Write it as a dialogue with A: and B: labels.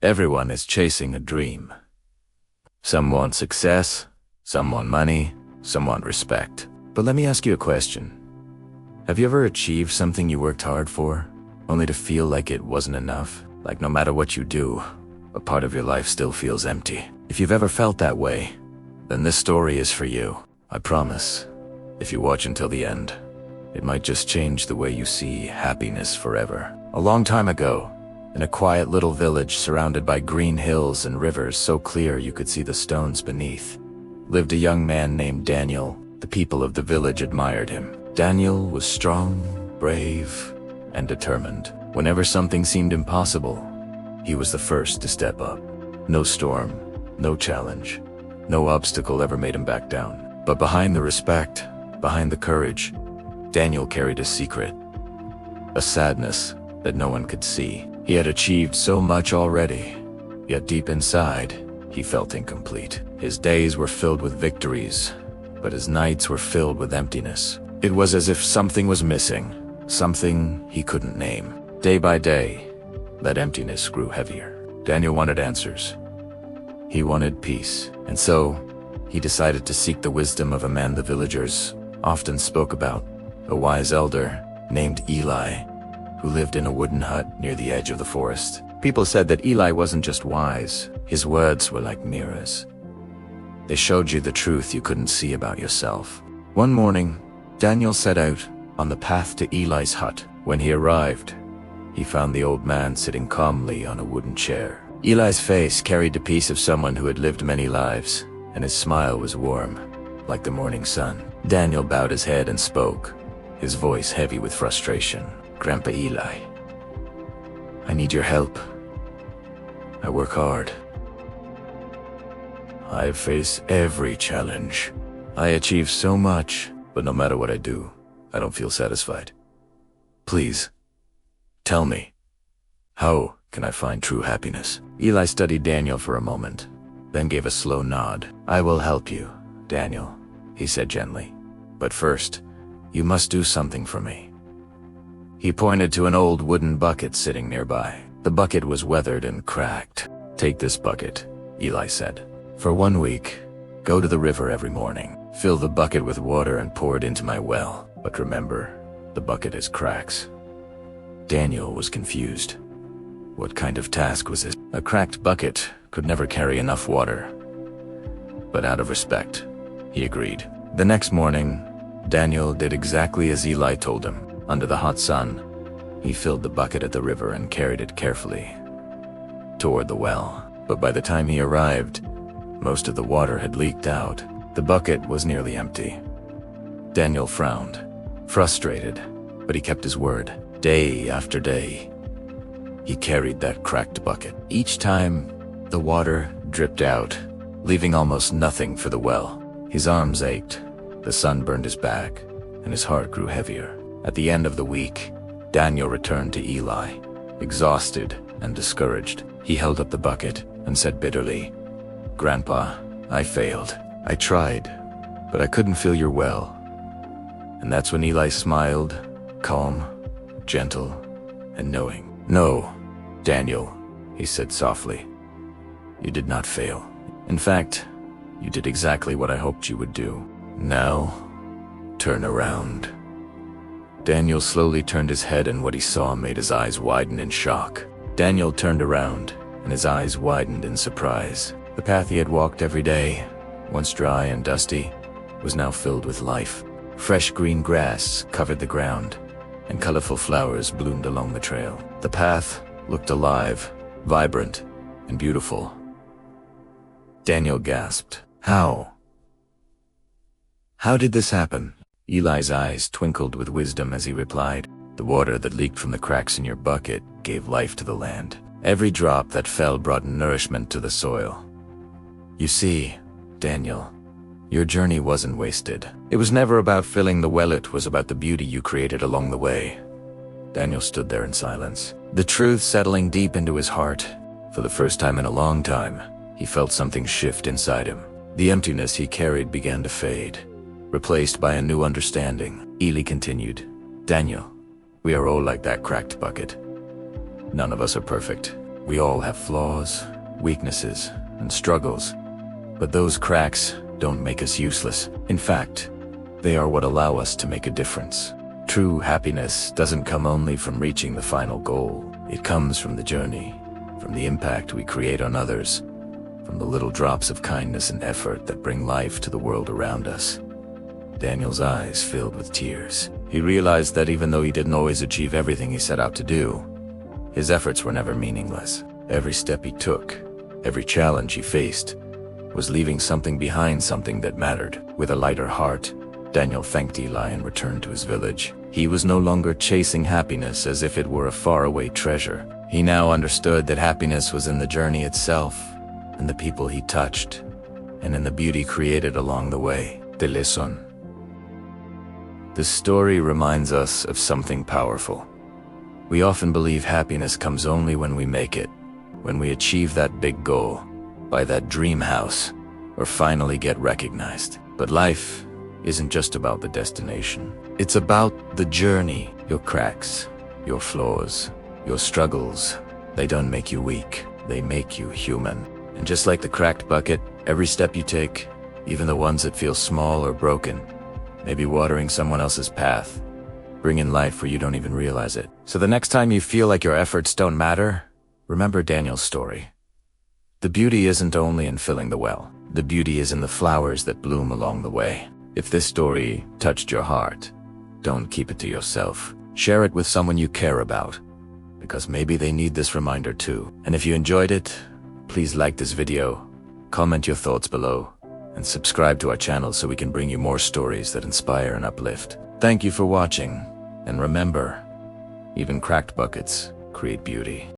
A: Everyone is chasing a dream. Some want success, some want money, some want respect. But let me ask you a question. Have you ever achieved something you worked hard for, only to feel like it wasn't enough? Like no matter what you do, a part of your life still feels empty. If you've ever felt that way, then this story is for you. I promise, if you watch until the end, it might just change the way you see happiness forever. A long time ago, in a quiet little village surrounded by green hills and rivers so clear you could see the stones beneath, lived a young man named Daniel. The people of the village admired him. Daniel was strong, brave, and determined. Whenever something seemed impossible, he was the first to step up. No storm, no challenge, no obstacle ever made him back down. But behind the respect, behind the courage, Daniel carried a secret, a sadness that no one could see. He had achieved so much already, yet deep inside, he felt incomplete. His days were filled with victories, but his nights were filled with emptiness. It was as if something was missing, something he couldn't name. Day by day, that emptiness grew heavier. Daniel wanted answers. He wanted peace, and so he decided to seek the wisdom of a man the villagers often spoke about, a wise elder named Eli, who lived in a wooden hut near the edge of the forest. People said that Eli wasn't just wise, his words were like mirrors. They showed you the truth you couldn't see about yourself. One morning, Daniel set out on the path to Eli's hut. When he arrived, he found the old man sitting calmly on a wooden chair. Eli's face carried the peace of someone who had lived many lives, and his smile was warm, like the morning sun. Daniel bowed his head and spoke, his voice heavy with frustration. "Grandpa Eli, I need your help. I work hard. I face every challenge. I achieve so much, but no matter what I do, I don't feel satisfied. Please, tell me, how can I find true happiness?" Eli studied Daniel for a moment, then gave a slow nod. "I will help you, Daniel," he said gently. "But first, you must do something for me." He pointed to an old wooden bucket sitting nearby. The bucket was weathered and cracked. "Take this bucket," Eli said. "For 1 week, go to the river every morning. Fill the bucket with water and pour it into my well. But remember, the bucket has cracks." Daniel was confused. What kind of task was this? A cracked bucket could never carry enough water. But out of respect, he agreed. The next morning, Daniel did exactly as Eli told him. Under the hot sun, he filled the bucket at the river and carried it carefully toward the well. But by the time he arrived, most of the water had leaked out. The bucket was nearly empty. Daniel frowned, frustrated, but he kept his word. Day after day, he carried that cracked bucket. Each time, the water dripped out, leaving almost nothing for the well. His arms ached, the sun burned his back, and his heart grew heavier. At the end of the week, Daniel returned to Eli, exhausted and discouraged. He held up the bucket and said bitterly, "Grandpa, I failed. I tried, but I couldn't fill your well." And that's when Eli smiled, calm, gentle, and knowing. "No, Daniel," he said softly. "You did not fail. In fact, you did exactly what I hoped you would do. Now, turn around." Daniel slowly turned his head, and what he saw made his eyes widen in shock. Daniel turned around, and his eyes widened in surprise. The path he had walked every day, once dry and dusty, was now filled with life. Fresh green grass covered the ground, and colorful flowers bloomed along the trail. The path looked alive, vibrant, and beautiful. Daniel gasped. How did this happen?" Eli's eyes twinkled with wisdom as he replied, "The water that leaked from the cracks in your bucket gave life to the land. Every drop that fell brought nourishment to the soil. You see, Daniel, your journey wasn't wasted. It was never about filling the well, it was about the beauty you created along the way." Daniel stood there in silence, the truth settling deep into his heart. For the first time in a long time, he felt something shift inside him. The emptiness he carried began to fade, replaced by a new understanding. Eli continued, "Daniel, we are all like that cracked bucket. None of us are perfect. We all have flaws, weaknesses, and struggles. But those cracks don't make us useless. In fact, they are what allow us to make a difference. True happiness doesn't come only from reaching the final goal. It comes from the journey, from the impact we create on others, from the little drops of kindness and effort that bring life to the world around us. Daniel's eyes filled with tears. He realized that even though he didn't always achieve everything he set out to do, his efforts were never meaningless. Every step he took, every challenge he faced, was leaving something behind, something that mattered. With a lighter heart, Daniel thanked Eli and returned to his village. He was no longer chasing happiness as if it were a faraway treasure. He now understood that happiness was in the journey itself, in the people he touched, and in the beauty created along the way. The lesson. This story reminds us of something powerful. We often believe happiness comes only when we make it, when we achieve that big goal, buy that dream house, or finally get recognized. But life isn't just about the destination. It's about the journey. Your cracks, your flaws, your struggles, they don't make you weak. They make you human. And just like the cracked bucket, every step you take, even the ones that feel small or broken, may be watering someone else's path, bringing life where you don't even realize it. So the next time you feel like your efforts don't matter, remember Daniel's story. The beauty isn't only in filling the well. The beauty is in the flowers that bloom along the way. If this story touched your heart, don't keep it to yourself. Share it with someone you care about, because maybe they need this reminder too. And if you enjoyed it, please like this video, comment your thoughts below, and subscribe to our channel so we can bring you more stories that inspire and uplift. Thank you for watching, and remember, even cracked buckets create beauty.